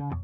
That's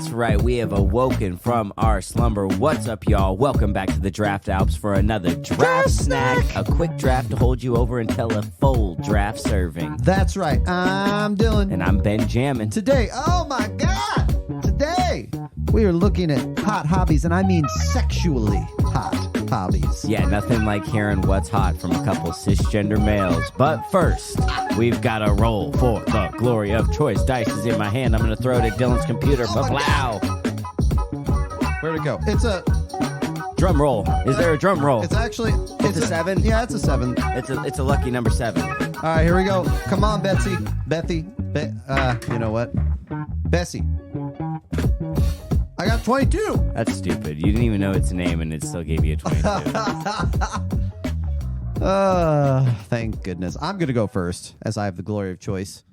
right, we have awoken from our slumber. What's up, y'all? Welcome back to the Draft Alps for another draft snack. A quick draft to hold you over until a full draft serving. That's right. I'm Dylan. And I'm Benjamin. Today, oh my God! Today, we are looking at hot hobbies, and I mean sexually hot hobbies. Yeah, nothing like hearing what's hot from a couple cisgender males. But first, we've got to roll for the glory of choice. Dice is in my hand. I'm going to throw it at Dylan's computer. Plow. Where'd it go? It's a drum roll. Is there a drum roll? It's actually It's a 7? Yeah, it's a 7. It's a lucky number 7. All right, here we go. Come on, Betsy. You know what? Bessie. I got 22. That's stupid. You didn't even know its name, and it still gave you a 22. Thank goodness. I'm going to go first, as I have the glory of choice.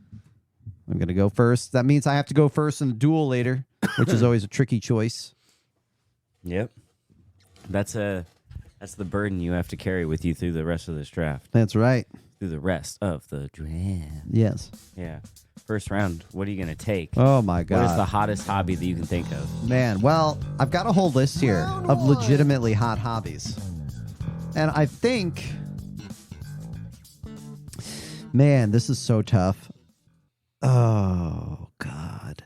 I'm going to go first. That means I have to go first in the duel later, which is always a tricky choice. Yep. That's the burden you have to carry with you through the rest of this draft. That's right. Through the rest of the draft. Yes. Yeah. First round, what are you going to take? Oh, my God. What is the hottest hobby that you can think of? Man, well, I've got a whole list here of legitimately hot hobbies. And I think, man, this is so tough. Oh, God.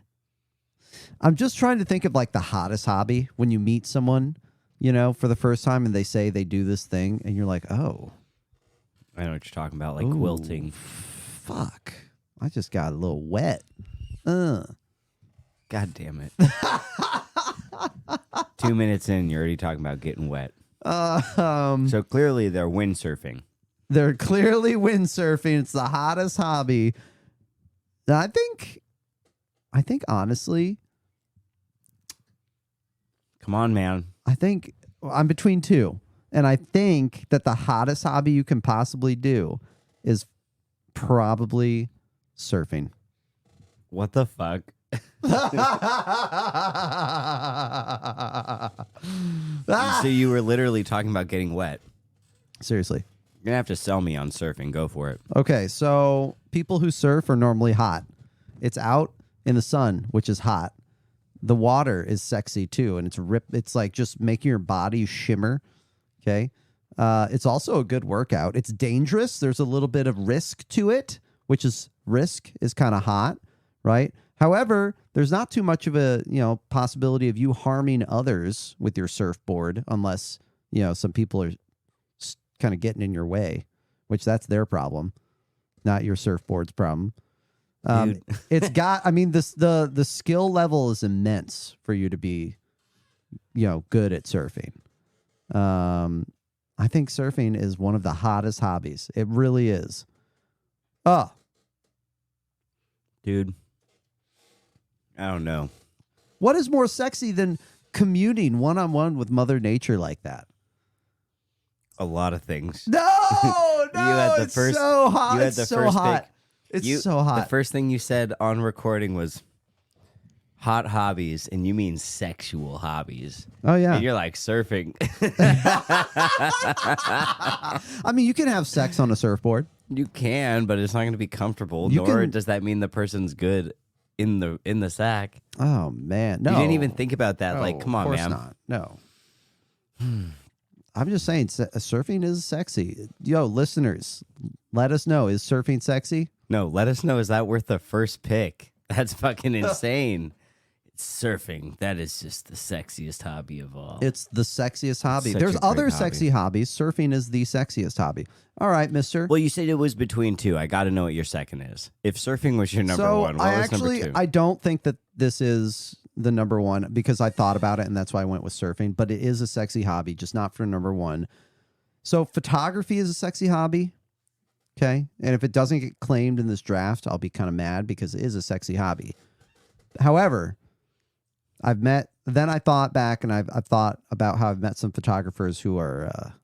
I'm just trying to think of like the hottest hobby when you meet someone, you know, for the first time and they say they do this thing and you're like, oh. I know what you're talking about, like quilting. Fuck. I just got a little wet. God damn it. 2 minutes in, you're already talking about getting wet. So clearly they're windsurfing. They're clearly windsurfing. It's the hottest hobby. I think honestly, come on, man. I think I'm between two. And I think that the hottest hobby you can possibly do is probably surfing. What the fuck? So you were literally talking about getting wet. Seriously. You're going to have to sell me on surfing. Go for it. Okay, so people who surf are normally hot. It's out in the sun, which is hot. The water is sexy too, and it's like just making your body shimmer. Okay. It's also a good workout. It's dangerous. There's a little bit of risk to it, which is risk is kind of hot, right? However, there's not too much of a, possibility of you harming others with your surfboard unless, some people are kind of getting in your way, which that's their problem, not your surfboard's problem. It's got, the skill level is immense for you to be, good at surfing. I think surfing is one of the hottest hobbies. It really is. Oh. Dude. I don't know. What is more sexy than communing one-on-one with Mother Nature like that? A lot of things. No, it's so hot. It's so hot. It's so hot. The first thing you said on recording was hot hobbies, and you mean sexual hobbies. Oh, yeah. And you're like surfing. You can have sex on a surfboard. You can, but it's not going to be comfortable. Nor does that mean the person's good in the sack. Oh, man. No. You didn't even think about that. No, come on, man. Of course not. No. I'm just saying, surfing is sexy. Yo, listeners, let us know. Is surfing sexy? No, let us know. Is that worth the first pick? That's fucking insane. Surfing, that is just the sexiest hobby of all. It's the sexiest hobby. There's other sexy hobbies. Surfing is the sexiest hobby. All right, mister. Well, you said it was between two. I got to know what your second is. If surfing was your number one, what was number two? I don't think that this is the number one because I thought about it and that's why I went with surfing, but it is a sexy hobby, just not for number one. So photography is a sexy hobby. Okay. And if it doesn't get claimed in this draft, I'll be kind of mad because it is a sexy hobby. However, I thought back and I've thought about how I've met some photographers who are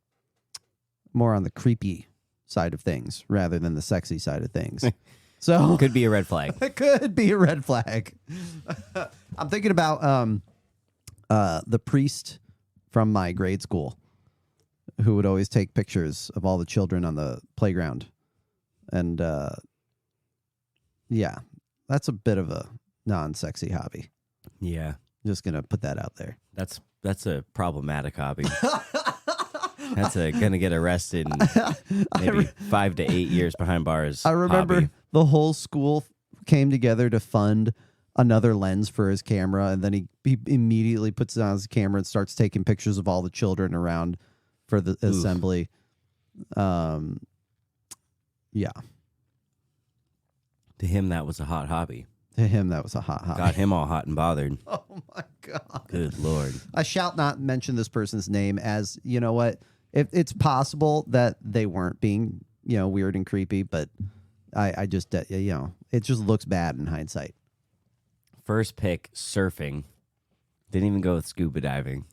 more on the creepy side of things rather than the sexy side of things. So could be a red flag. It could be a red flag. I'm thinking about the priest from my grade school who would always take pictures of all the children on the playground. And yeah, that's a bit of a non-sexy hobby. Yeah. Just going to put that out there. That's a problematic hobby. That's going to get arrested and maybe 5 to 8 years behind bars. I remember hobby. the whole school came together to fund another lens for his camera, and then he immediately puts it on his camera and starts taking pictures of all the children around for the assembly. Yeah. To him, that was a hot hobby. To him, that was a hot hobby. Got him all hot and bothered. Oh, my God. Good Lord. I shall not mention this person's name, as, you know what, if it's possible that they weren't being, weird and creepy, but I just, it just looks bad in hindsight. First pick, surfing. Didn't even go with scuba diving.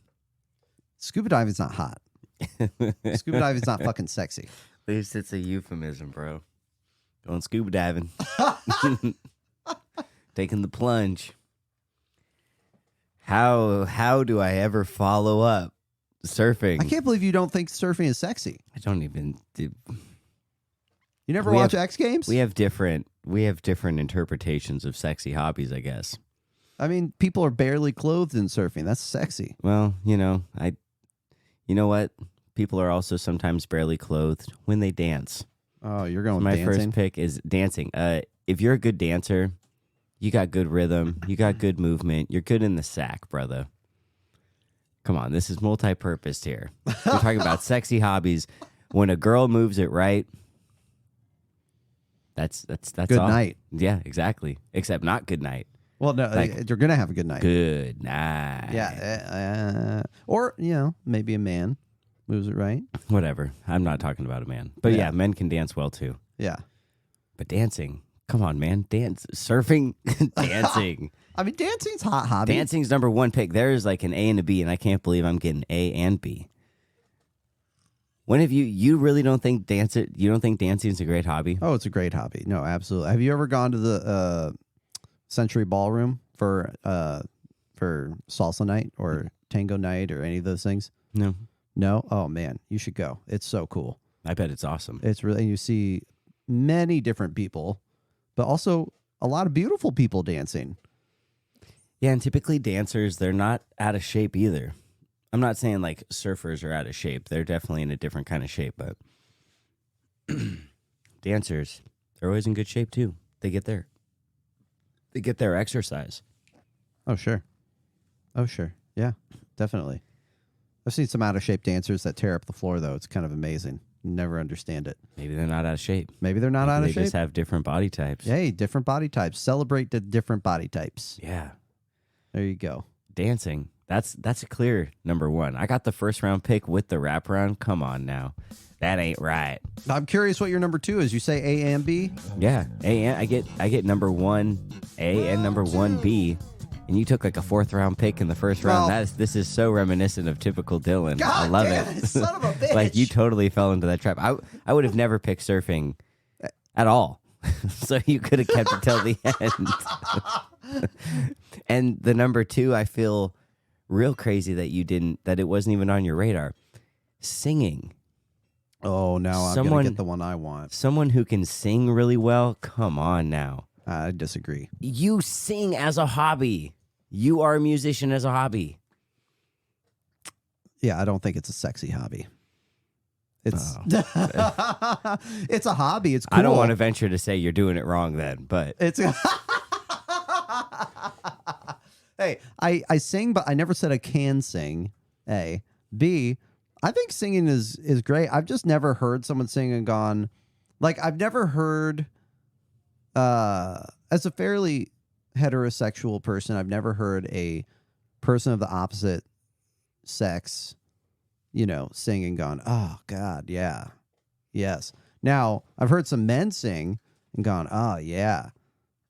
Scuba diving's not hot. Scuba diving's not fucking sexy. At least it's a euphemism, bro. Going scuba diving. Taking the plunge. How do I ever follow up surfing? I can't believe you don't think surfing is sexy. I don't even. You never watch X Games? We have different interpretations of sexy hobbies, I guess. I mean, people are barely clothed in surfing. That's sexy. Well, you know what? People are also sometimes barely clothed when they dance. Oh, you're going My dancing? first pick is dancing. If you're a good dancer, you got good rhythm, you got good movement, you're good in the sack, brother. Come on, this is multi-purposed here. We're talking about sexy hobbies. When a girl moves it right, that's Good all. night. Yeah, exactly. Except not good night. Well, no, you're going to have a good night. Good night. Yeah. Or, maybe a man moves it right. Whatever. I'm not talking about a man. But yeah, men can dance well too. Yeah. But dancing, come on, man. Dance. Surfing, dancing. I mean, dancing's hot hobby. Dancing's number one pick. There's like an A and a B, and I can't believe I'm getting A and B. When have you really don't think you don't think dancing is a great hobby? Oh, it's a great hobby. No, absolutely. Have you ever gone to the Century Ballroom for salsa night or tango night or any of those things? No. No? Oh, man. You should go. It's so cool. I bet it's awesome. It's really, and you see many different people, but also a lot of beautiful people dancing. Yeah, and typically dancers, they're not out of shape either. I'm not saying like surfers are out of shape. They're definitely in a different kind of shape, but dancers, they're always in good shape too. They get their exercise. Oh, sure. Yeah, definitely. I've seen some out of shape dancers that tear up the floor, though. It's kind of amazing. Never understand it. Maybe they're not out of shape. Maybe they're not out of shape. They just have different body types. Hey, different body types. Celebrate the different body types. Yeah. There you go. Dancing. That's a clear number one. I got the first round pick with the wraparound. Come on now. That ain't right. I'm curious what your number two is. You say A and B? Yeah. I get number one A and number one B. And you took like a fourth round pick in the first round. This is so reminiscent of typical Dylan. God I love damn it, son of a bitch. Like you totally fell into that trap. I would have never picked surfing at all. So you could have kept it till the end. And the number two, I feel real crazy that it wasn't even on your radar. Singing. Oh, now I'm going to get the one I want. Someone who can sing really well. Come on now. I disagree. You sing as a hobby. You are a musician as a hobby. Yeah, I don't think it's a sexy hobby. It's it's a hobby. It's cool. I don't want to venture to say you're doing it wrong then, but it's Hey, I sing, but I never said I can sing. A. B, I think singing is great. I've just never heard someone sing and gone, like, I've never heard, as a fairly heterosexual person, I've never heard a person of the opposite sex, sing and gone, oh, God, yeah, yes. Now, I've heard some men sing and gone, oh, yeah,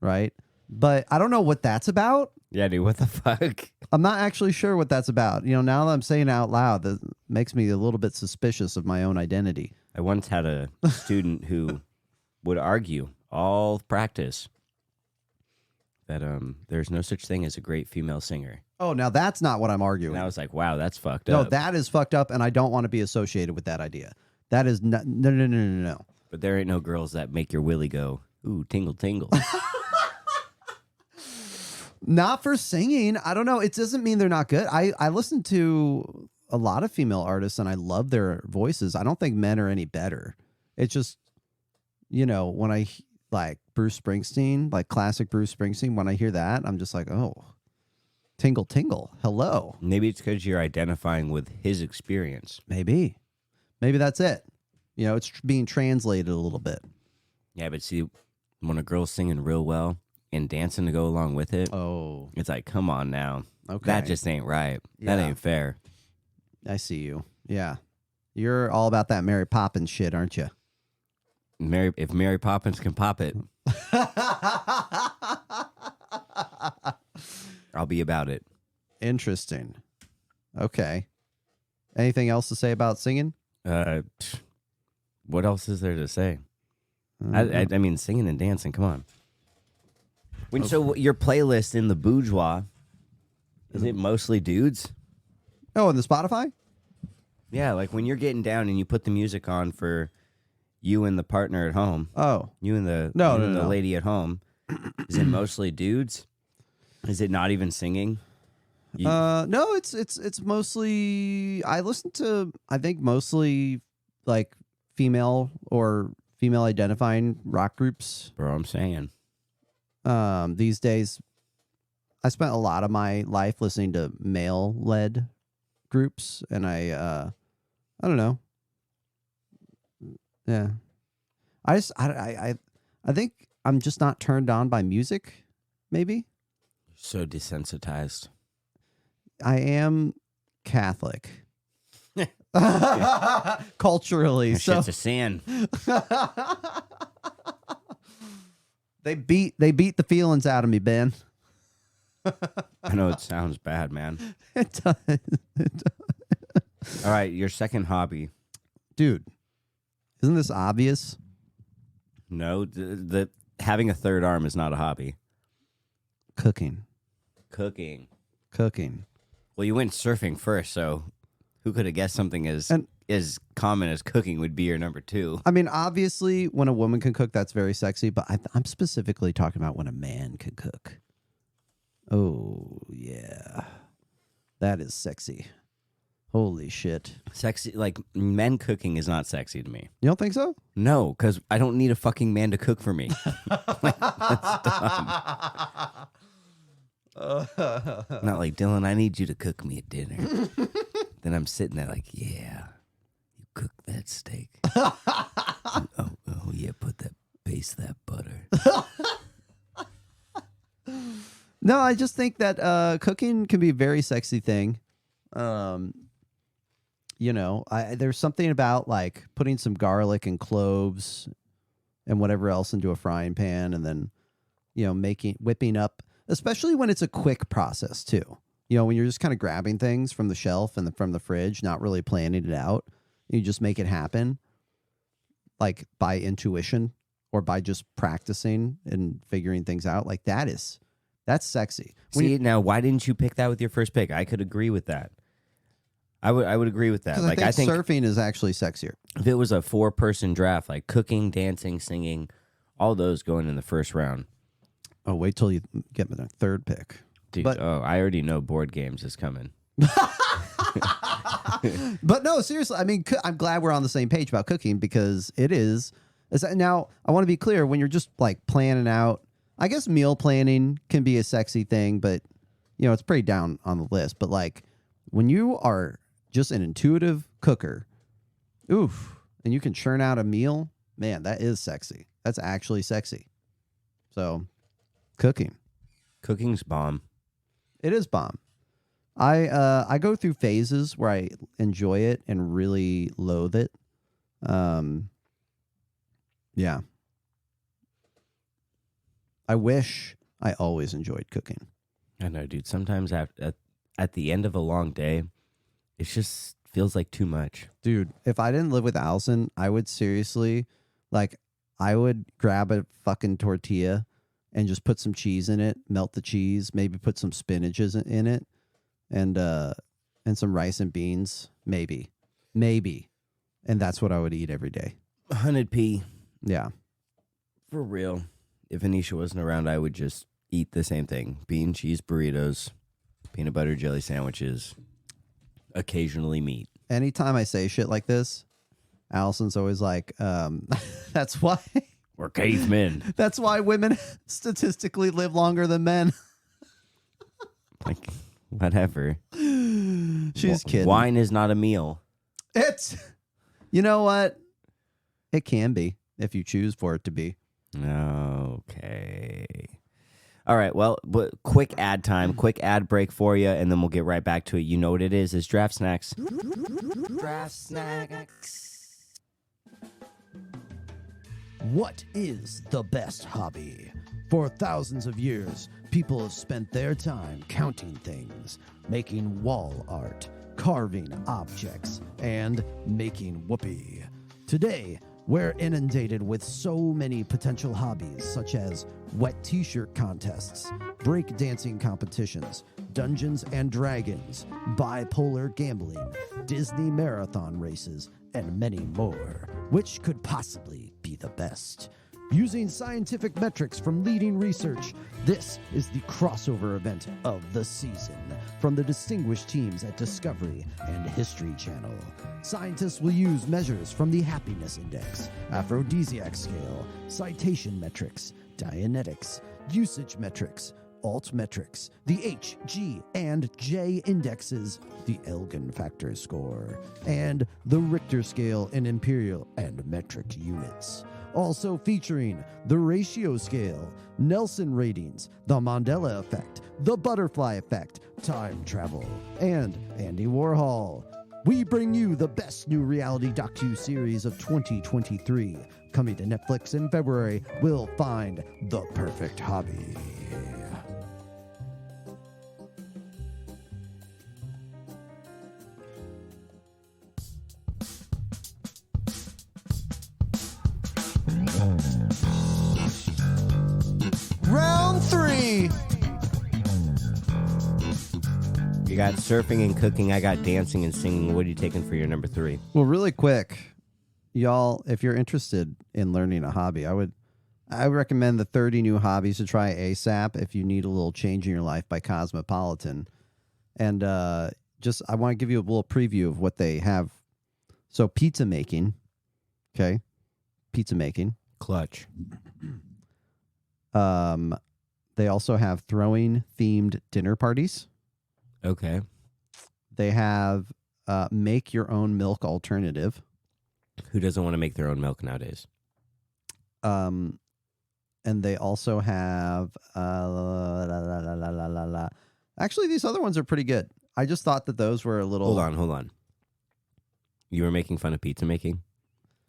right? But I don't know what that's about. yeah, dude, what the fuck? I'm not actually sure what that's about. Now that I'm saying it out loud, that makes me a little bit suspicious of my own identity. I once had a student who would argue all practice that there's no such thing as a great female singer. Oh, now that's not what I'm And arguing. I was like, wow, that's fucked No, up. that is fucked up, and I don't want to be associated with that idea. That is no. But there ain't no girls that make your willy go, ooh, tingle, tingle. Not for singing. I don't know. It doesn't mean they're not good. I listen to a lot of female artists, and I love their voices. I don't think men are any better. It's just, when I like Bruce Springsteen, like classic Bruce Springsteen, when I hear that, I'm just like, oh, tingle, tingle. Hello. Maybe it's because you're identifying with his experience. Maybe that's it. It's being translated a little bit. Yeah, but see, when a girl's singing real well and dancing to go along with it, Oh, it's like, come on now. okay. That just ain't right. That Yeah. ain't fair. I see you. Yeah. You're all about that Mary Poppins shit, aren't you? If Mary Poppins can pop it, I'll be about it. Interesting. Okay. Anything else to say about singing? What else is there to say? I mean, singing and dancing. Come on. So your playlist in the bourgeois, is it mostly dudes? Oh, and the Spotify? Yeah, like when you're getting down and you put the music on for you and the partner at home, Oh. you and the No. lady at home, is it mostly dudes? Is it not even singing? No, it's mostly I listen to I think mostly like female or female identifying rock groups. Bro, I'm saying. These days I spent a lot of my life listening to male led groups, and I don't know. Yeah. I think I'm just not turned on by music, maybe. So desensitized. I am Catholic. Culturally. That So shit's a sin. they beat the feelings out of me, Ben. I know it sounds bad, man. It does. All right, your second hobby. Dude, isn't this obvious? No, the having a third arm is not a hobby. Cooking. Well, you went surfing first, so who could have guessed something as common as cooking would be your number two? I mean, obviously, when a woman can cook, that's very sexy, but I'm specifically talking about when a man can cook. Oh, yeah. That is sexy. Holy shit. Sexy, like men cooking is not sexy to me. You don't think so? No, because I don't need a fucking man to cook for me. Like, that's dumb. Not like, Dylan, I need you to cook me a dinner. Then I'm sitting there like, yeah, you cook that steak. oh yeah, baste that butter. No, I just think that cooking can be a very sexy thing. There's something about like putting some garlic and cloves and whatever else into a frying pan, and then whipping up, especially when it's a quick process too. When you're just kind of grabbing things from the shelf and from the fridge, not really planning it out, you just make it happen, like by intuition or by just practicing and figuring things out. Like that's sexy. Now, why didn't you pick that with your first pick? I could agree with that. I would agree with that. Like I think surfing is actually sexier. If it was a 4-person draft, like cooking, dancing, singing, all those going in the first round. Oh, wait till you get my third pick. Dude, I already know board games is coming. But no, seriously, I mean, I'm glad we're on the same page about cooking, because it is. Now, I want to be clear, when you're just like planning out, I guess meal planning can be a sexy thing, but it's pretty down on the list. But like when you are just an intuitive cooker, oof, and you can churn out a meal, man, that is sexy. That's actually sexy. So, Cooking's bomb. It is bomb. I go through phases where I enjoy it and really loathe it. Yeah. I wish I always enjoyed cooking. I know, dude. Sometimes at the end of a long day, it just feels like too much. Dude, if I didn't live with Allison, I would seriously, I would grab a fucking tortilla and just put some cheese in it, melt the cheese, maybe put some spinach in it, and some rice and beans, maybe. And that's what I would eat every day. 100p. Yeah. For real. If Anisha wasn't around, I would just eat the same thing. Bean, cheese, burritos, peanut butter, jelly sandwiches, occasionally meat. Anytime I say shit like this, Allison's always like, that's why... We're cavemen. That's why women statistically live longer than men. Like, whatever. She's kidding. Wine is not a meal. You know what? It can be if you choose for it to be. Okay. All right. Well, quick ad time, quick ad break for you, and then we'll get right back to it. You know what it is? It's Draft Snacks. Draft Snacks. What is the best hobby? For thousands of years, people have spent their time counting things, making wall art, carving objects, and making whoopee. Today, we're inundated with so many potential hobbies, such as wet t-shirt contests, breakdancing competitions, Dungeons and Dragons, bipolar gambling, Disney marathon races, and many more. Which could possibly be the best? Using scientific metrics from leading research, this is the crossover event of the season from the distinguished teams at Discovery and History Channel. Scientists will use measures from the Happiness Index, Aphrodisiac Scale, Citation Metrics, Dianetics, Usage Metrics, Altmetrics, the H, G, and J indexes, the Elgin Factor Score, and the Richter Scale in imperial and metric units. Also featuring the Ratio Scale, Nelson Ratings, the Mandela Effect, the Butterfly Effect, Time Travel, and Andy Warhol. We bring you the best new reality docu-series of 2023. Coming to Netflix in February, we'll find the perfect hobby. Round 3. You got surfing and cooking. I got dancing and singing. What are you taking for your number 3? Well, really quick, y'all, if you're interested in learning a hobby, I would recommend the 30 new hobbies to try ASAP if you need a little change in your life by Cosmopolitan. And I want to give you a little preview of what they have. So pizza making, okay? Pizza making. Clutch. They also have throwing themed dinner parties. Okay. They have make your own milk alternative. Who doesn't want to make their own milk nowadays? And they also have actually these other ones are pretty good. I just thought that those were a little Hold on. You were making fun of pizza making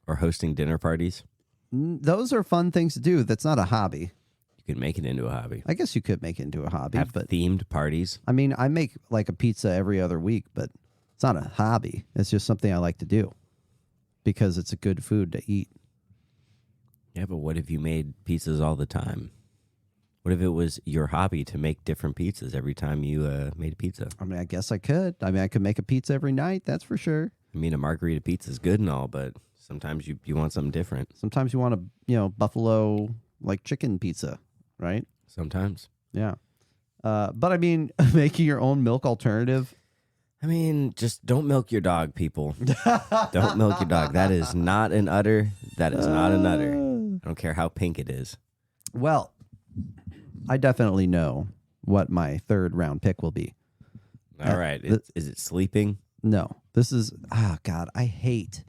or hosting dinner parties? Those are fun things to do. That's not a hobby. You could make it into a hobby. I guess you could make it into a hobby, Have but themed parties. I mean, I make like a pizza every other week, but it's not a hobby. It's just something I like to do because it's a good food to eat. Yeah, but what if you made pizzas all the time? What if it was your hobby to make different pizzas every time you made a pizza? I mean, I guess I could. I mean, I could make a pizza every night. That's for sure. I mean, a margarita pizza is good and all, but sometimes you want something different. Sometimes you want a buffalo like chicken pizza, right? Sometimes. Yeah. But I mean, making your own milk alternative. I mean, just don't milk your dog, people. Don't milk your dog. That is not an udder. That is not an udder. I don't care how pink it is. Well, I definitely know what my third round pick will be. All right. Is it sleeping? No. This is, God, I hate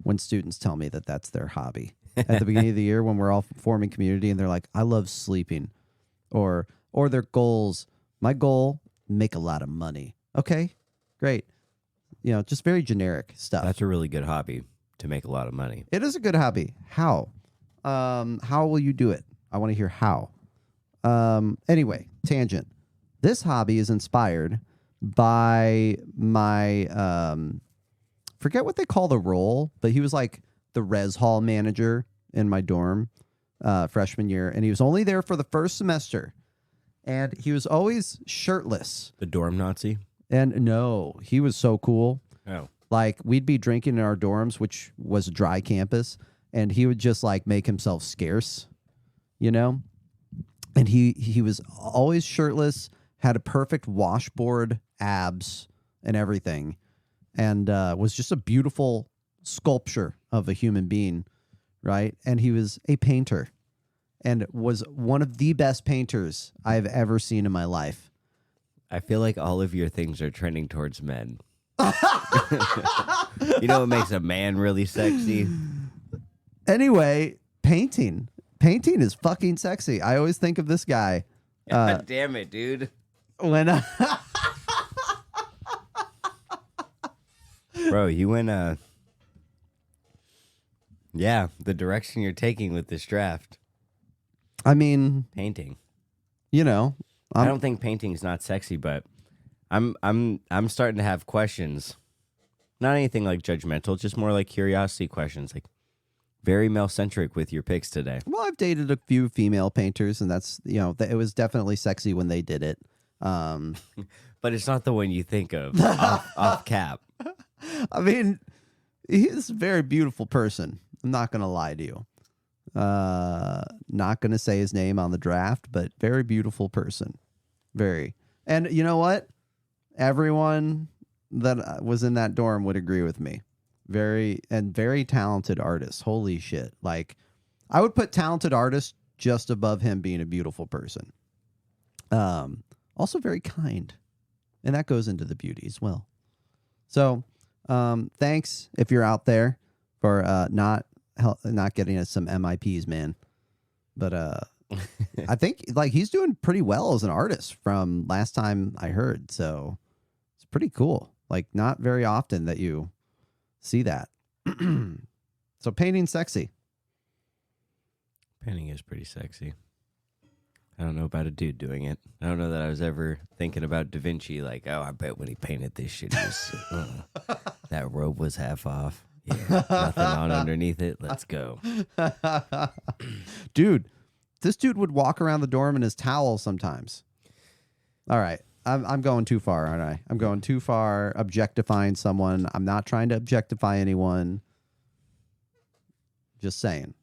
when students tell me that that's their hobby. At the beginning of the year when we're all forming community and they're like, I love sleeping. Or their goals. My goal, make a lot of money. Okay, great. Just very generic stuff. That's a really good hobby, to make a lot of money. It is a good hobby. How? How will you do it? I want to hear how. Anyway, tangent. This hobby is inspired by my, forget what they call the role, but he was like the res hall manager in my dorm. freshman year, and he was only there for the first semester, and he was always shirtless. The dorm Nazi? And no, he was so cool. Oh. Like, we'd be drinking in our dorms, which was a dry campus, and he would just, like, make himself scarce, you know? And he was always shirtless, had a perfect washboard, abs, and everything, and was just a beautiful sculpture of a human being, right? And he was a painter and was one of the best painters I've ever seen in my life. I feel like all of your things are trending towards men. You know what makes a man really sexy? Anyway, painting. Painting is fucking sexy. I always think of this guy. God damn it, dude. When Bro, you went yeah, the direction you're taking with this draft. I mean, Painting. you know, I don't think painting's not sexy, but I'm starting to have questions. Not anything like judgmental, just more like curiosity questions. Like very male centric with your picks today. well, I've dated a few female painters, and that's, you know, it was definitely sexy when they did it. But it's not the one you think of off cap. I mean, he's a very beautiful person. I'm not going to lie to you. Not going to say his name on the draft, but very beautiful person. Very. And you know what? Everyone that was in that dorm would agree with me. Very talented artist. Holy shit. Like, I would put talented artist just above him being a beautiful person. Also very kind. And that goes into the beauty as well. So, thanks if you're out there for not getting us some MIPs, man. But I think like he's doing pretty well as an artist from last time I heard. So it's pretty cool. Like, not very often that you see that. So painting sexy. Painting is pretty sexy. I don't know about a dude doing it. I don't know that I was ever thinking about Da Vinci. Like, oh, I bet when he painted this shit, he was, that robe was half off. Yeah, nothing on underneath it. Let's go. Dude, this dude would walk around the dorm in his towel sometimes. All right. I'm going too far, aren't I? I'm going too far objectifying someone. I'm not trying to objectify anyone. Just saying.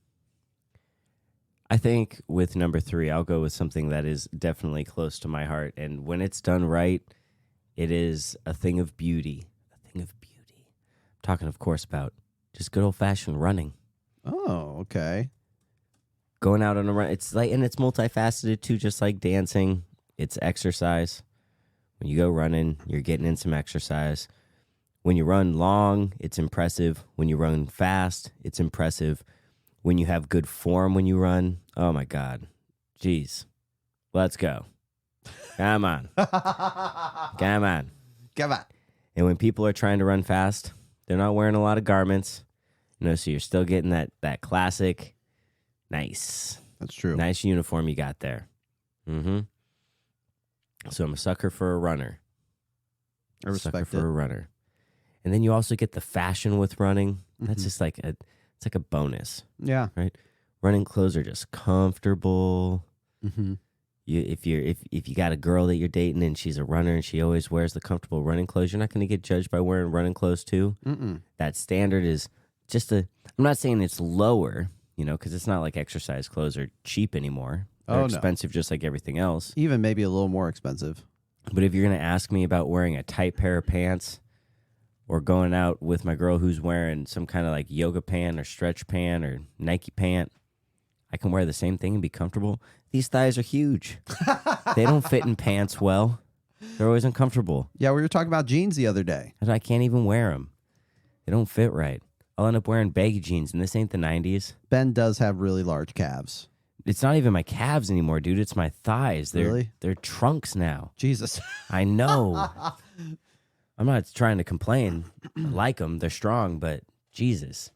I think with number 3, I'll go with something that is definitely close to my heart. And when it's done right, it is a thing of beauty. A thing of beauty. I'm talking, of course, about just good old-fashioned running. Oh, okay. Going out on a run. It's like, and it's multifaceted too, just like dancing. It's exercise. When you go running, you're getting in some exercise. When you run long, it's impressive. When you run fast, it's impressive. When you have good form when you run, oh my God. Jeez. Let's go. Come on. Come on. Come on. And when people are trying to run fast, they're not wearing a lot of garments. You know, so you're still getting that classic, nice. That's true. Nice uniform you got there. Mm-hmm. So I'm a sucker for a runner. I respect sucker it. for a runner. And then you also get the fashion with running. That's Mhm. just like it's like a bonus. Yeah. Right? Running clothes are just comfortable. Mm-hmm. If you got a girl that you're dating and she's a runner and she always wears the comfortable running clothes, you're not going to get judged by wearing running clothes too. Mm-mm. That standard is just I'm not saying it's lower, you know, because it's not like exercise clothes are cheap anymore. They're expensive just like everything else. Even maybe a little more expensive. But if you're going to ask me about wearing a tight pair of pants or going out with my girl who's wearing some kind of like yoga pant or stretch pant or Nike pant, I can wear the same thing and be comfortable. These thighs are huge. They don't fit in pants well. They're always uncomfortable. Yeah, we were talking about jeans the other day. I can't even wear them. They don't fit right. I'll end up wearing baggy jeans, and this ain't the 90s. Ben does have really large calves. It's not even my calves anymore, dude. It's my thighs. Really? They're trunks now. Jesus. I know. I'm not trying to complain. I like them. They're strong, but Jesus.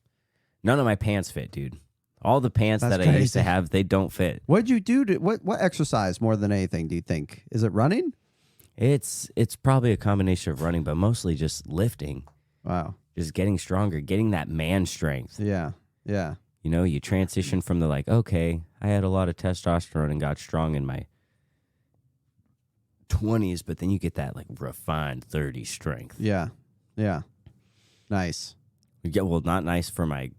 None of my pants fit, dude. All the pants That's that I used crazy. to have, they don't fit. What'd you do to what exercise more than anything do you think? Is it running? It's probably a combination of running, but mostly just lifting. Wow. Just getting stronger, getting that man strength. Yeah. Yeah. You know, you transition from the like, okay, I had a lot of testosterone and got strong in my 20s, but then you get that like refined 30 strength. Yeah. Yeah. Nice. Yeah, well, not nice for my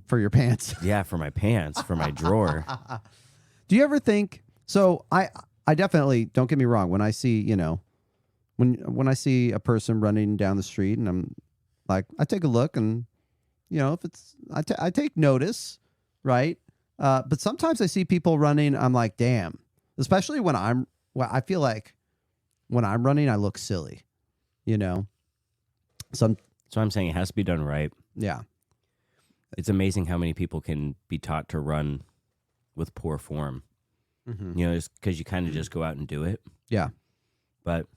For your pants. yeah, for my pants, for my drawer. Do you ever think so I definitely, don't get me wrong, when I see, you know, when I see a person running down the street and I'm like, I take a look and, you know, if it's, I take notice, right? But sometimes I see people running, I'm like, damn. Especially when I feel like when I'm running, I look silly, you know? So I'm saying it has to be done right. Yeah. It's amazing how many people can be taught to run with poor form. You know, just because you kind of just go out and do it. Yeah. But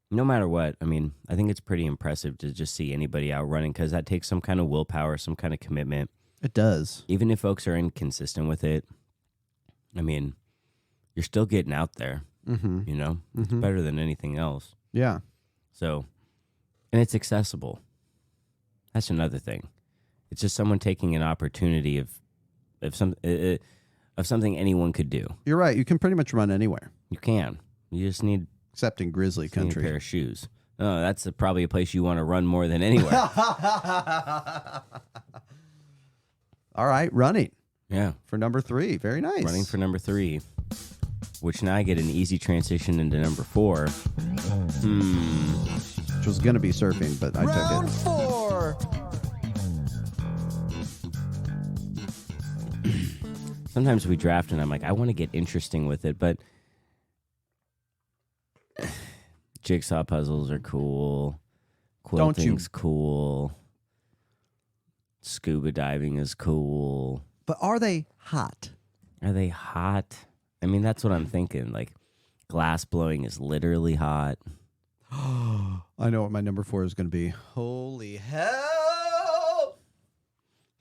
no matter what, I mean, I think it's pretty impressive to just see anybody out running because that takes some kind of willpower, some kind of commitment. It does. Even if folks are inconsistent with it, I mean, you're still getting out there, you know? It's better than anything else. Yeah. So, and it's accessible. That's another thing. It's just someone taking an opportunity of something anyone could do. You're right. You can pretty much run anywhere. You can. You just need Except in grizzly a country. pair of shoes. Oh, that's probably a place you want to run more than anywhere. All right. Running Yeah. for number 3. Very nice. Running for number 3. Which now I get an easy transition into number 4. Which was going to be surfing, but I took it. 4. Sometimes we draft and I'm like, I want to get interesting with it, but jigsaw puzzles are cool. Quilting's cool. Scuba diving is cool. But are they hot? Are they hot? I mean, that's what I'm thinking. Like, glass blowing is literally hot. I know what my number 4 is going to be. Holy hell!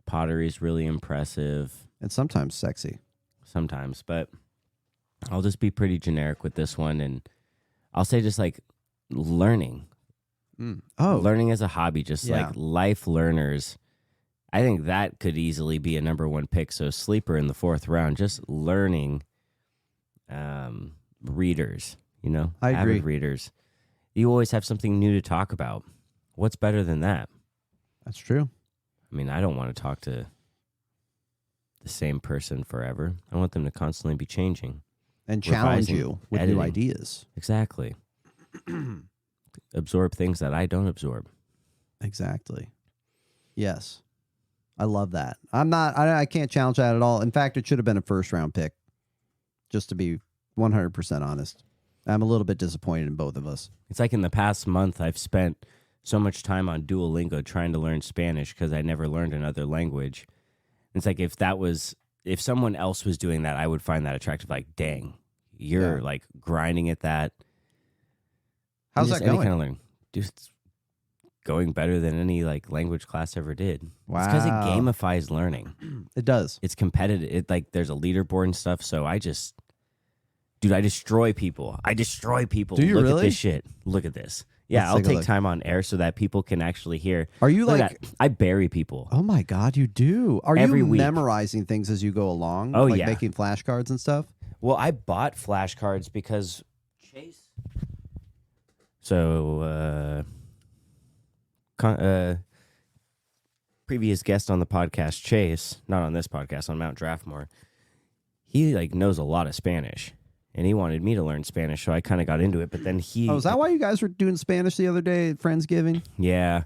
Pottery is really impressive And sometimes sexy. sometimes, but I'll just be pretty generic with this one, and I'll say just like learning. Oh, Learning as a hobby, just Yeah. like life learners. I think that could easily be a number 1 pick. So sleeper in the 4th round, just learning readers, you know, I agree. avid readers. You always have something new to talk about. What's better than that? that's true. I mean, I don't want to talk to the same person forever. I want them to constantly be changing. And challenge Revising, you with editing. new ideas. Exactly. Absorb things that I don't absorb. Exactly. Yes. I love that. I can't challenge that at all. In fact, it should have been a 1st round pick, just to be 100% honest. I'm a little bit disappointed in both of us. It's like in the past month, I've spent so much time on Duolingo trying to learn Spanish because I never learned another language. It's like if someone else was doing that, I would find that attractive. Like, dang, you're like grinding at that. How's Just that any going? kind of learning. Just going better than any like language class ever did. Wow. It's because it gamifies learning. It does. It's competitive. It like there's a leaderboard and stuff. So I destroy people. Do you Look really? at this shit. Look at this. Yeah, Let's I'll take a take look. time on air so that people can actually hear. Are you Look at like, that. I bury people. oh my God, you do. Are Every you week. memorizing things as you go along? Oh, like yeah. making flashcards and stuff? Well, I bought flashcards because Chase. So, previous guest on the podcast, Chase, not on this podcast, on Mount Draftmore, he like knows a lot of Spanish, and he wanted me to learn Spanish, so I kind of got into it. But then he, Oh, is that why you guys were doing Spanish the other day at Friendsgiving? yeah,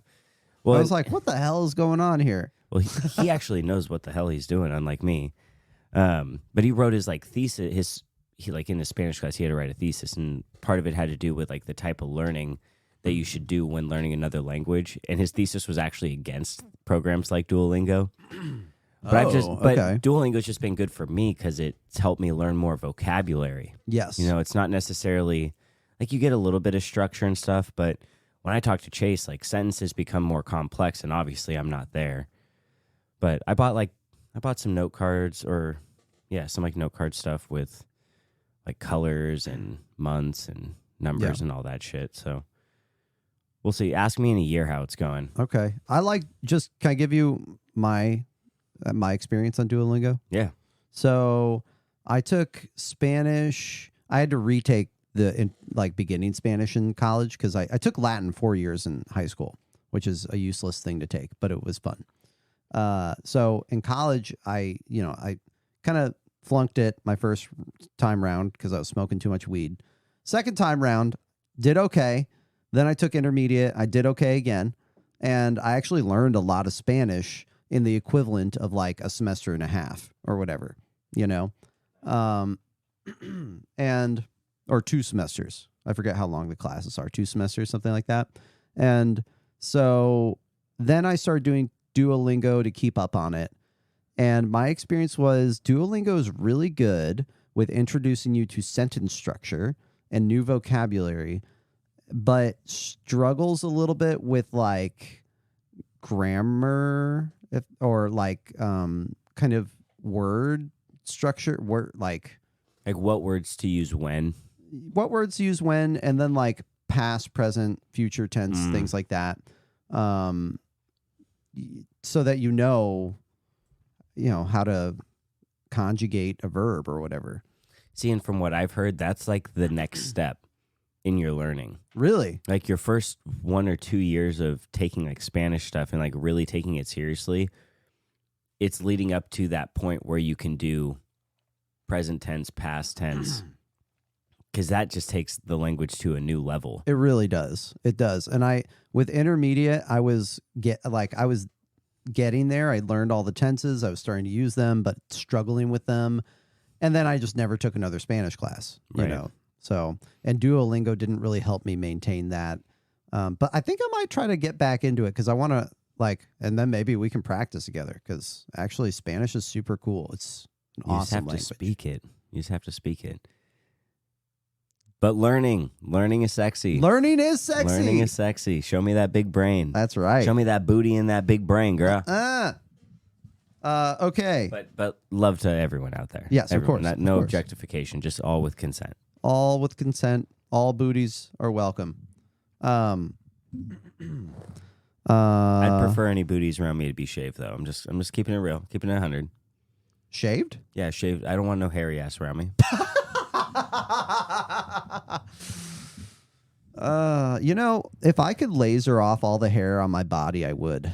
well, I was like, what the hell is going on here? well, he actually knows what the hell he's doing, unlike me. But he wrote his like thesis. He like in his Spanish class, he had to write a thesis, and part of it had to do with like the type of learning that you should do when learning another language. And his thesis was actually against programs like Duolingo. But okay. Duolingo's just been good for me because it's helped me learn more vocabulary. Yes. You know, it's not necessarily like you get a little bit of structure and stuff, but when I talk to Chase, like sentences become more complex, and obviously I'm not there. But I bought some note cards some like note card stuff with like colors and months and numbers and all that shit. So we'll see. Ask me in a year how it's going. Okay. Can I give you my my experience on Duolingo? Yeah. So I took Spanish. I had to retake beginning Spanish in college because I took Latin 4 years in high school, which is a useless thing to take, but it was fun. So in college, I kind of flunked it my first time round because I was smoking too much weed. Second time round, did okay. Then I took intermediate. I did okay again. And I actually learned a lot of Spanish in the equivalent of like a semester and a half or whatever, or 2 semesters. I forget how long the classes are, 2 semesters, something like that. And so then I started doing Duolingo to keep up on it. And my experience was Duolingo is really good with introducing you to sentence structure and new vocabulary, but struggles a little bit with like grammar or like kind of word structure, like what words to use when. What words to use when, and then like past, present, future tense, things like that. So that you know how to conjugate a verb or whatever. See, and from what I've heard, that's like the next step in your learning. Really? Like your first 1 or 2 years of taking like Spanish stuff and like really taking it seriously, it's leading up to that point where you can do present tense, past tense, because that just takes the language to a new level. It really does. It does. And with intermediate, I was getting there. I learned all the tenses. I was starting to use them, but struggling with them. And then I just never took another Spanish class, you know. So, and Duolingo didn't really help me maintain that. But I think I might try to get back into it because I want to and then maybe we can practice together because actually Spanish is super cool. It's an awesome language. You just have to speak it. You just have to speak it. But learning is sexy. Learning is sexy. Learning is sexy. Show me that big brain. That's right. Show me that booty and that big brain, girl. Okay. But love to everyone out there. Yes, everyone. of course. No objectification, just all with consent. All with consent. All booties are welcome. I'd prefer any booties around me to be shaved, though. I'm just keeping it real, keeping it 100. Shaved? Yeah, shaved. I don't want no hairy ass around me. If I could laser off all the hair on my body, I would.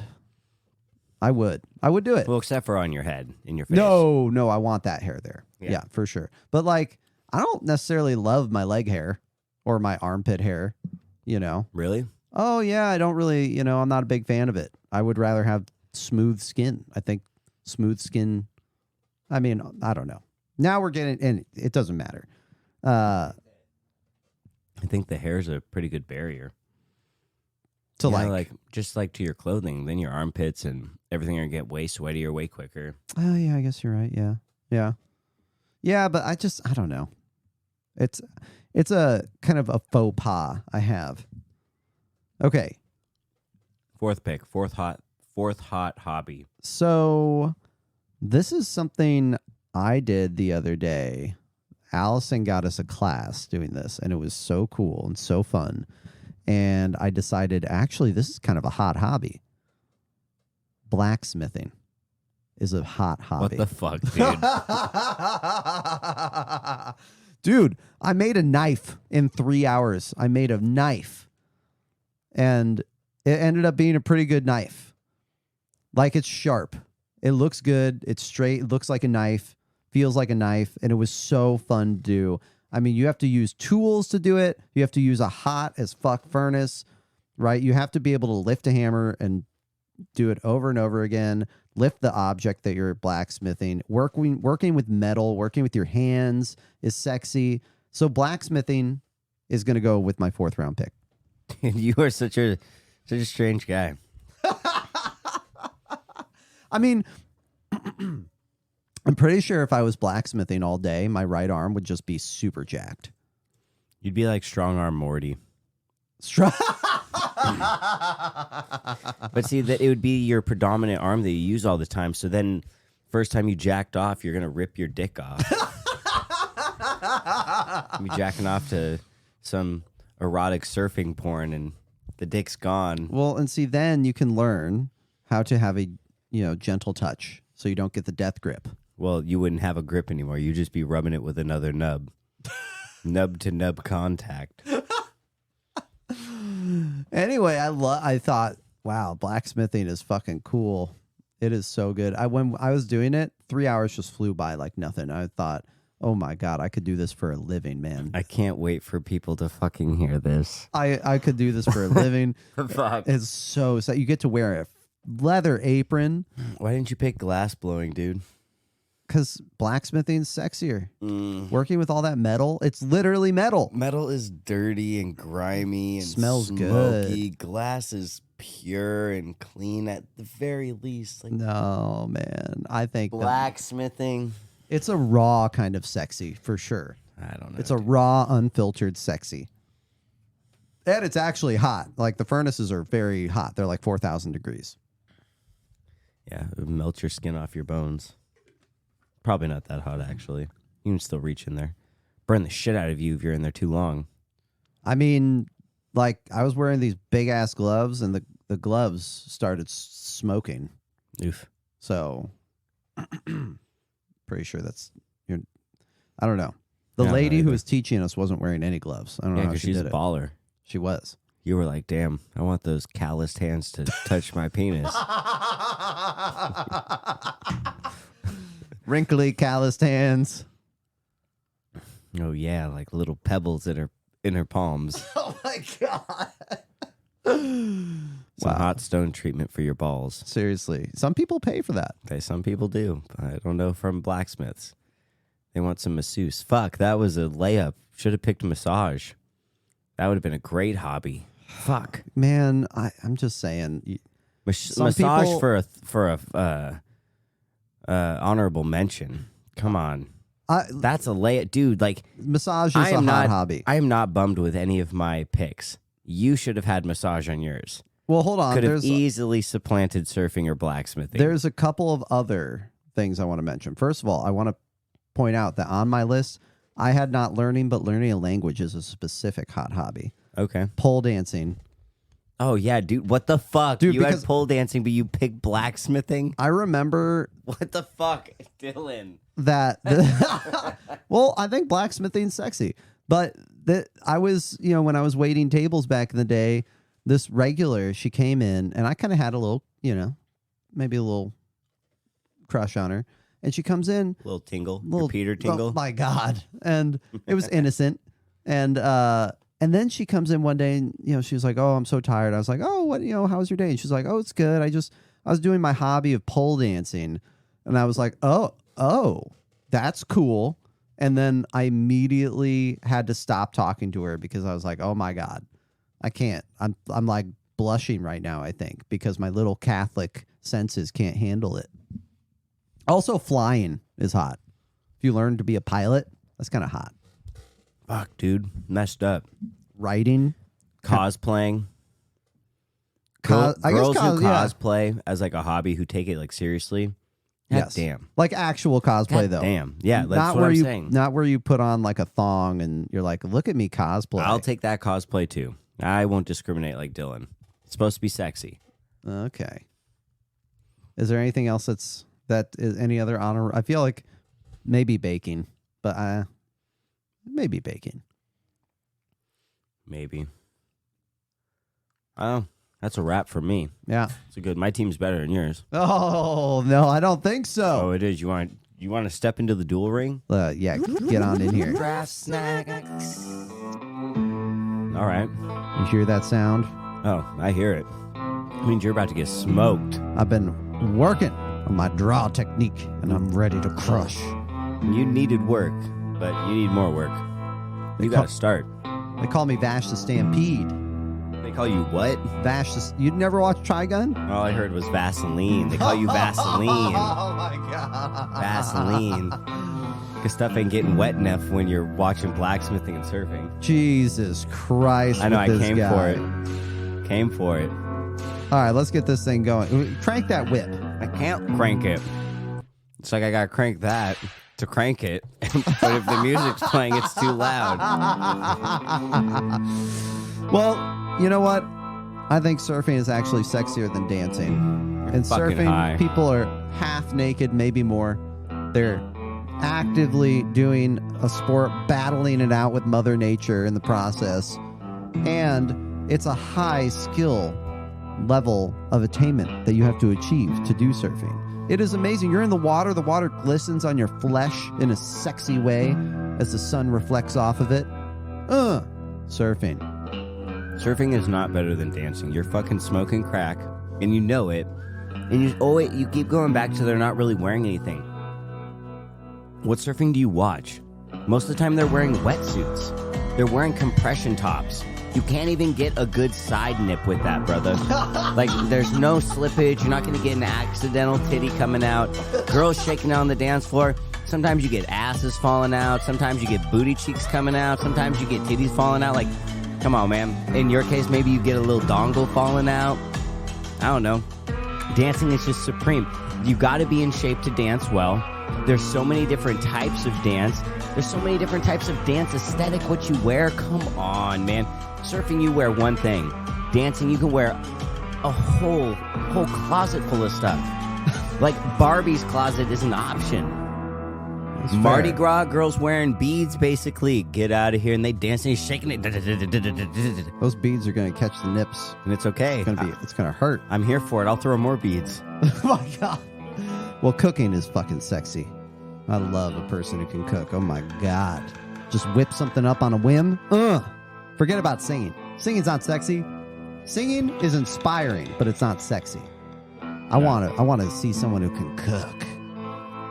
I would do it. Well, except for on your head, in your face. No, I want that hair there. Yeah, for sure. But I don't necessarily love my leg hair or my armpit hair, Really? Oh, yeah, I don't really, I'm not a big fan of it. I would rather have smooth skin. I think smooth skin, I don't know. Now we're getting, and it doesn't matter. I think the hair's a pretty good barrier. To just to your clothing, then your armpits and everything are going to get way sweatier way quicker. Oh, yeah, I guess you're right. Yeah. Yeah, but I don't know. It's a kind of a faux pas I have. Okay. Fourth hot hobby. So this is something I did the other day. Allison got us a class doing this, and it was so cool and so fun. And I decided, actually, this is kind of a hot hobby. Blacksmithing is a hot hobby. What the fuck, dude? Dude, I made a knife in 3 hours. I made a knife. And it ended up being a pretty good knife. It's sharp. It looks good. It's straight. It looks like a knife. Feels like a knife. And it was so fun to do. You have to use tools to do it. You have to use a hot as fuck furnace, right? You have to be able to lift a hammer and do it over and over again. Lift the object that you're blacksmithing. Working with metal, working with your hands is sexy. So blacksmithing is going to go with my 4th round pick. You are such a strange guy. I'm pretty sure if I was blacksmithing all day, my right arm would just be super jacked. You'd be like strong arm Morty. But see, that it would be your predominant arm that you use all the time. So then, first time you jacked off, you're gonna rip your dick off. You'd be jacking off to some erotic surfing porn, and the dick's gone. Well, and see, then you can learn how to have a gentle touch. so you don't get the death grip. Well, you wouldn't have a grip anymore. You'd just be rubbing it with another nub. Nub to nub contact. Anyway, I thought, wow, blacksmithing is fucking cool. It is so good. When I was doing it, 3 hours just flew by like nothing. I thought, oh my God, I could do this for a living, man. I can't wait for people to fucking hear this. I could do this for a living. Fuck. It's so sad. You get to wear a leather apron. Why didn't you pick glass blowing, dude? Because blacksmithing's sexier. Working with all that metal, it's literally metal. Metal is dirty and grimy and Smells smoky. good. Glass is pure and clean at the very least. Like No, man. I think blacksmithing. it's a raw kind of sexy for sure. I don't know. It's a raw, unfiltered sexy. And it's actually hot. Like the furnaces are very hot. They're like 4,000 degrees. Yeah, it would melt your skin off your bones. Probably not that hot, actually. You can still reach in there. Burn the shit out of you if you're in there too long. I mean, like I was wearing these big ass gloves and the gloves started smoking. Oof. So pretty sure I don't know. The Yeah, lady not who either. was teaching us wasn't wearing any gloves. I don't know how because she she's did a it. baller. She was. You were like, damn, I want those calloused hands to touch my penis. Wrinkly, calloused hands. Oh yeah, like little pebbles in her palms. Oh my God. Some hot stone treatment for your balls. Seriously. Some people pay for that. Okay, some people do. I don't know from blacksmiths. They want some masseuse. Fuck, that was a layup. Should have picked massage. That would have been a great hobby. Fuck. Man, I'm just saying. Massage people- for a honorable mention. Come on. That's a layup. Dude, like Massage is a hot hobby. I am not bummed with any of my picks. You should have had massage on yours. Well, hold on. Could have There's easily supplanted surfing or blacksmithing. There's a couple of other things I want to mention. First of all, I want to point out that on my list, I had not learning, but learning a language is a specific hot hobby. Okay. Pole dancing. Oh, yeah, dude. What the fuck? Dude, you had because- pole dancing, but you picked blacksmithing? I remember What the fuck? Dylan. that. Well, I think blacksmithing's sexy. But I was, when I was waiting tables back in the day, this regular, she came in, and I kind of had a little, maybe a little crush on her. And she comes in. Little tingle. Your Peter tingle. Oh my God. And it was innocent. And then she comes in one day and, she was like, oh, I'm so tired. I was like, oh, what, how was your day? And she's like, oh, it's good. I was doing my hobby of pole dancing. And I was like, oh, that's cool. And then I immediately had to stop talking to her because I was like, oh my God, I can't. I'm like blushing right now, I think, because my little Catholic senses can't handle it. Also, flying is hot. If you learn to be a pilot, that's kind of hot. Fuck, dude. Messed up. Writing. Cosplaying. I guess Girls who yeah. cosplay as like a hobby who take it like seriously. God Yes. damn. Like actual cosplay, God though. damn. Yeah, that's not what where I'm you, saying. Not where you put on like a thong and you're like, look at me cosplay. I'll take that cosplay too. I won't discriminate like Dylan. It's supposed to be sexy. Okay. Is there anything else that is any other honor? I feel like maybe baking, but maybe baking. Maybe. Oh, that's a wrap for me. Yeah. It's a good. My team's better than yours. Oh no, I don't think Oh, so. it is. You want to step into the duel ring? Yeah, get on in here. Draft snacks. All right. You hear that sound? Oh, I hear it. It means you're about to get smoked. I've been working on my draw technique, and I'm ready to crush. You needed work, but you need more work. You got to start. They call me Vash the Stampede. They call you what? Vash the... You never watched Trigun? All I heard was Vaseline. They call you Vaseline. Oh my God. Vaseline. Because stuff ain't getting wet enough when you're watching blacksmithing and surfing. Jesus Christ. I know, I with this came guy. for it. Came for it. All right, let's get this thing going. Crank that whip. I can't crank it. It's like I gotta crank that to crank it. But if the music's playing, it's too loud. Well, you know what? I think surfing is actually sexier than dancing. And fucking surfing, high. people are half naked, maybe more. They're actively doing a sport, battling it out with Mother Nature in the process. And it's a high skill level of attainment that you have to achieve to do surfing. It is amazing. You're in the water glistens on your flesh in a sexy way as the sun reflects off of it. Surfing. Surfing is not better than dancing. You're fucking smoking crack, and you know it. And you keep going back to they're not really wearing anything. What surfing do you watch? Most of the time they're wearing wetsuits. They're wearing compression tops. You can't even get a good side nip with that, brother. Like, there's no slippage. You're not going to get an accidental titty coming out. Girls shaking out on the dance floor. Sometimes you get asses falling out. Sometimes you get booty cheeks coming out. Sometimes you get titties falling out. Like, come on, man. In your case, maybe you get a little dongle falling out. I don't know. Dancing is just supreme. You got to be in shape to dance well. There's so many different types of dance. There's so many different types of dance aesthetic. What you wear, come on, man. Surfing, you wear one thing. Dancing, you can wear a whole closet full of stuff. Like Barbie's closet is an option. That's Mardi fair. Gras, girls wearing beads, basically. Get out of here, and they dancing, shaking it. Those beads are going to catch the nips. And it's okay. It's gonna hurt. I'm here for it. I'll throw more beads. Oh my God. Well, cooking is fucking sexy. I love a person who can cook. Oh my God. Just whip something up on a whim. Forget about singing. Singing's not sexy. Singing is inspiring, but it's not sexy. I want to see someone who can cook.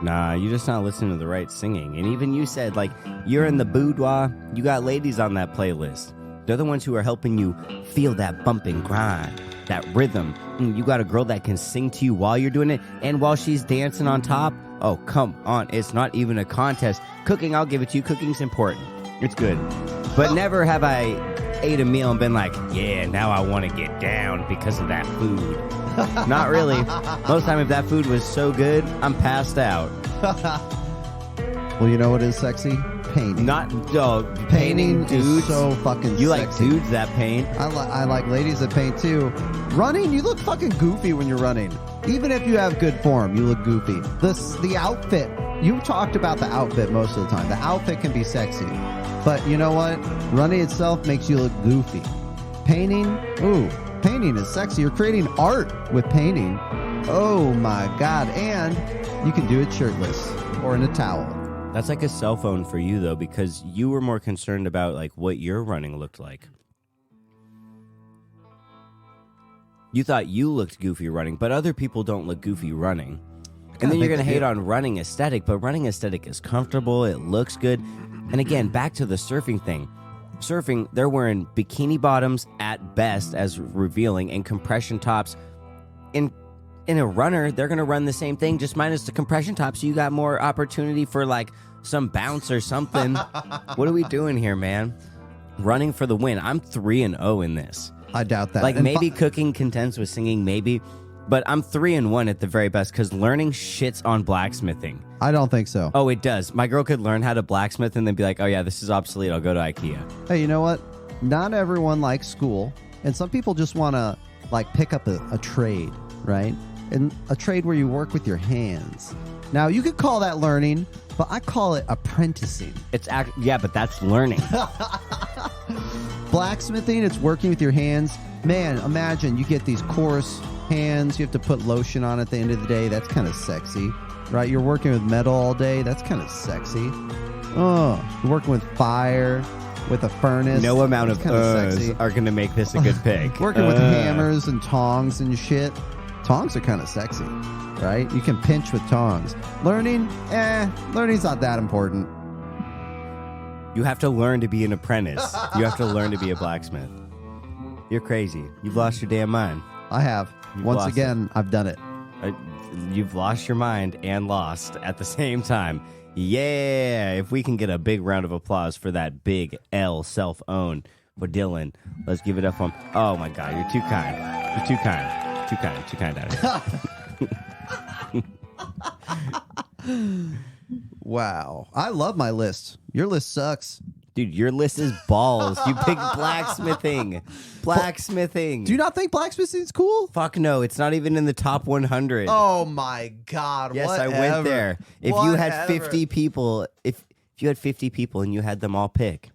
Nah, you're just not listening to the right singing. And even you said, like, you're in the boudoir. You got ladies on that playlist. They're the ones who are helping you feel that bump and grind, that rhythm. You got a girl that can sing to you while you're doing it and while she's dancing on top. Oh, come on. It's not even a contest. Cooking, I'll give it to you. Cooking's important. It's good. But never have I ate a meal and been like, yeah, now I want to get down because of that food. Not really. Most of the time, if that food was so good, I'm passed out. Well, you know what is sexy? Painting. Not Painting dudes. is so fucking You sexy. like dudes that paint. I like ladies that paint too. Running, you look fucking goofy when you're running. Even if you have good form, you look goofy. The outfit. You talked about the outfit most of the time. The outfit can be sexy. But you know what? Running itself makes you look goofy. Painting, painting is sexy. You're creating art with painting. Oh my God. And you can do it shirtless or in a towel. That's like a cell phone for you, though, because you were more concerned about like what your running looked like. You thought you looked goofy running, but other people don't look goofy running. And then you're going to hate on running aesthetic, but running aesthetic is comfortable. It looks good. And again, back to the surfing thing. Surfing, they're wearing bikini bottoms at best as revealing and compression tops. In a runner, they're going to run the same thing, just minus the compression top, so you got more opportunity for, like, some bounce or something. What are we doing here, man? Running for the win. I'm 3-0 in this. I doubt that. Like, And maybe cooking contends with singing, maybe. But I'm 3-1 at the very best, because learning shits on blacksmithing. I don't think so. Oh, it does. My girl could learn how to blacksmith and then be like, oh, yeah, this is obsolete. I'll go to IKEA. Hey, you know what? Not everyone likes school, and some people just want to, like, pick up a trade, right? And a trade where you work with your hands. Now, you could call that learning, but I call it apprenticing. Yeah, but that's learning. Blacksmithing, it's working with your hands. Man, imagine you get these coarse hands. You have to put lotion on at the end of the day. That's kind of sexy, right? You're working with metal all day. That's kind of sexy. Oh, you're working with fire, with a furnace. No amount of sexy. are going to make this a good pick. Working with hammers and tongs and shit. Tongs are kind of sexy, right? You can pinch with tongs. Learning's not that important. You have to learn to be an apprentice. You have to learn to be a blacksmith. You're crazy. You've lost your damn mind. I have. You've Once lost again, I've done it. You've lost your mind and lost at the same time. Yeah. If we can get a big round of applause for that big L self-own for Dylan, let's give it up for him. Oh, my God. You're too kind. You're too kind. Too kind, Adam. Wow. I love my list. Your list sucks. Dude, your list is balls. You picked blacksmithing. Blacksmithing. Do you not think blacksmithing's cool? Fuck no, it's not even in the top 100. Oh my God! Yes, whatever. I went there. If you had 50 people, if you had 50 people and you had them all pick,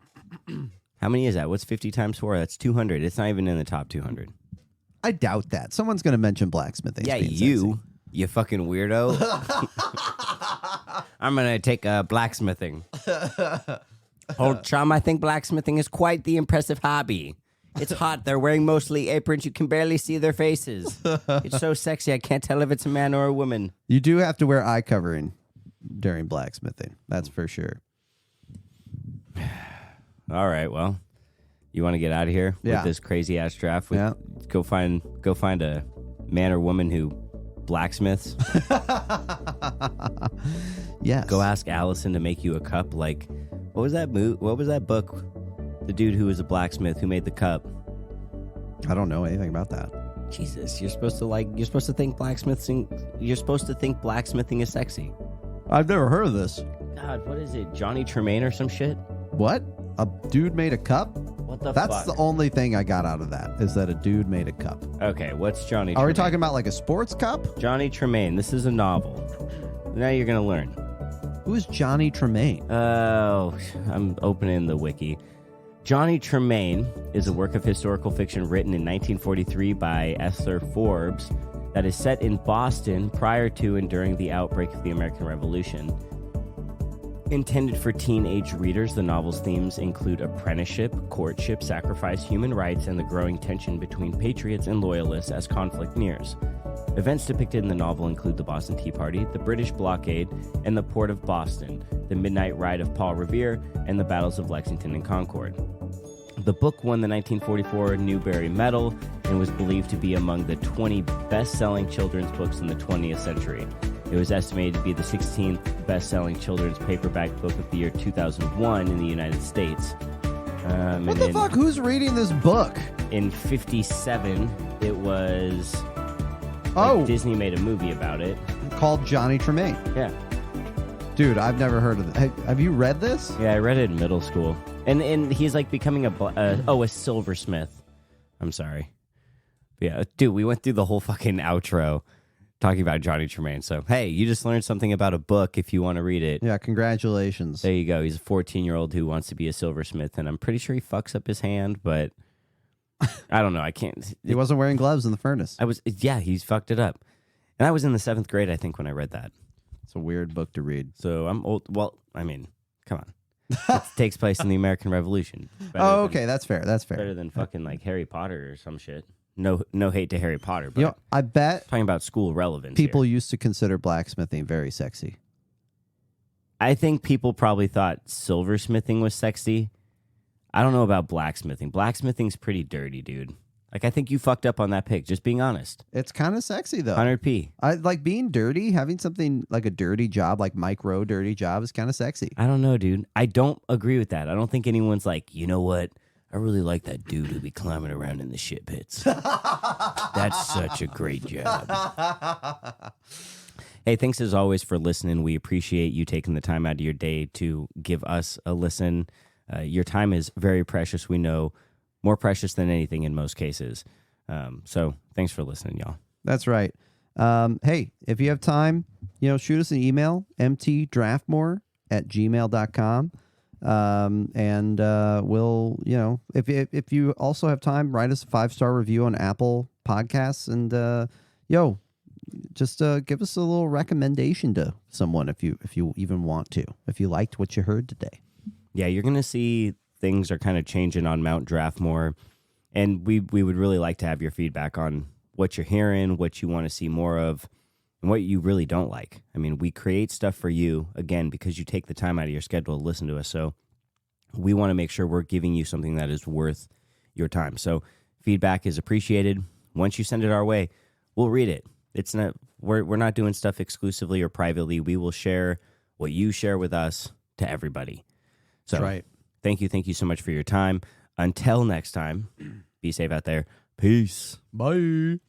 how many is that? What's 50 times 4? That's 200. It's not even in the top 200. I doubt that. Someone's going to mention blacksmithing. Yeah, you fucking weirdo. I'm going to take blacksmithing. Old chum, I think blacksmithing is quite the impressive hobby. It's hot. They're wearing mostly aprons. You can barely see their faces. It's so sexy. I can't tell if it's a man or a woman. You do have to wear eye covering during blacksmithing. That's for sure. All right, well, you want to get out of here with this crazy ass draft? Go find a man or woman who blacksmiths. Yes. Go ask Allison to make you a cup. Like, what was that What was that book? The dude who was a blacksmith who made the cup. I don't know anything about that. Jesus, you're supposed to think blacksmithing. You're supposed to think blacksmithing is sexy. I've never heard of this. God, what is it? Johnny Tremaine or some shit? What? A dude made a cup? What the That's fuck? the only thing I got out of that, is that a dude made a cup. Okay, what's Johnny Tremaine? Are we talking about like a sports cup? Johnny Tremaine. This is a novel. Now you're going to learn. Who is Johnny Tremaine? Oh, I'm opening the wiki. Johnny Tremaine is a work of historical fiction written in 1943 by Esther Forbes that is set in Boston prior to and during the outbreak of the American Revolution. Intended for teenage readers, the novel's themes include apprenticeship, courtship, sacrifice, human rights, and the growing tension between patriots and loyalists as conflict nears. Events depicted in the novel include the Boston Tea Party, the British blockade, and the Port of Boston, the Midnight Ride of Paul Revere, and the battles of Lexington and Concord. The book won the 1944 Newbery Medal and was believed to be among the 20 best-selling children's books in the 20th century. It was estimated to be the 16th best-selling children's paperback book of the year 2001 in the United States. What the fuck? Who's reading this book? In 57, it was... Disney made a movie about it. Called Johnny Tremaine. Yeah. Dude, I've never heard of it. Have you read this? Yeah, I read it in middle school. And he's like becoming a silversmith. I'm sorry. But yeah, dude, we went through the whole fucking outro talking about Johnny Tremaine. So, hey, you just learned something about a book if you want to read it. Yeah, congratulations. There you go. He's a 14-year-old who wants to be a silversmith, and I'm pretty sure he fucks up his hand, but I don't know. I can't. He wasn't wearing gloves in the furnace. He's fucked it up. And I was in the 7th grade, I think, when I read that. It's a weird book to read. So I'm old. Well, I mean, come on. It takes place in the American Revolution. Okay, that's fair. That's fair. Better than fucking like Harry Potter or some shit. No hate to Harry Potter, but I bet talking about school relevance. People used to consider blacksmithing very sexy. I think people probably thought silversmithing was sexy. I don't know about blacksmithing. Blacksmithing's pretty dirty, dude. Like, I think you fucked up on that pick, just being honest. It's kind of sexy, though. 100p. I like being dirty, having something like a dirty job, like micro dirty job is kind of sexy. I don't know, dude. I don't agree with that. I don't think anyone's like, you know what? I really like that dude who be climbing around in the shit pits. That's such a great job. Hey, thanks as always for listening. We appreciate you taking the time out of your day to give us a listen. Your time is very precious. We know more precious than anything in most cases. So thanks for listening, y'all. That's right. Hey, if you have time, shoot us an email, mtdraftmore@gmail.com. And we'll, if you also have time, write us a 5-star review on Apple Podcasts, and just give us a little recommendation to someone if you even want to, if you liked what you heard today. Yeah, you're gonna see things are kind of changing on Mount Draftmore, and we would really like to have your feedback on what you're hearing, what you want to see more of, and what you really don't like. I mean, we create stuff for you, again, because you take the time out of your schedule to listen to us. So we want to make sure we're giving you something that is worth your time. So feedback is appreciated. Once you send it our way, we'll read it. It's not we're not doing stuff exclusively or privately. We will share what you share with us to everybody. So That's right. Thank you so much for your time. Until next time, be safe out there. Peace. Bye.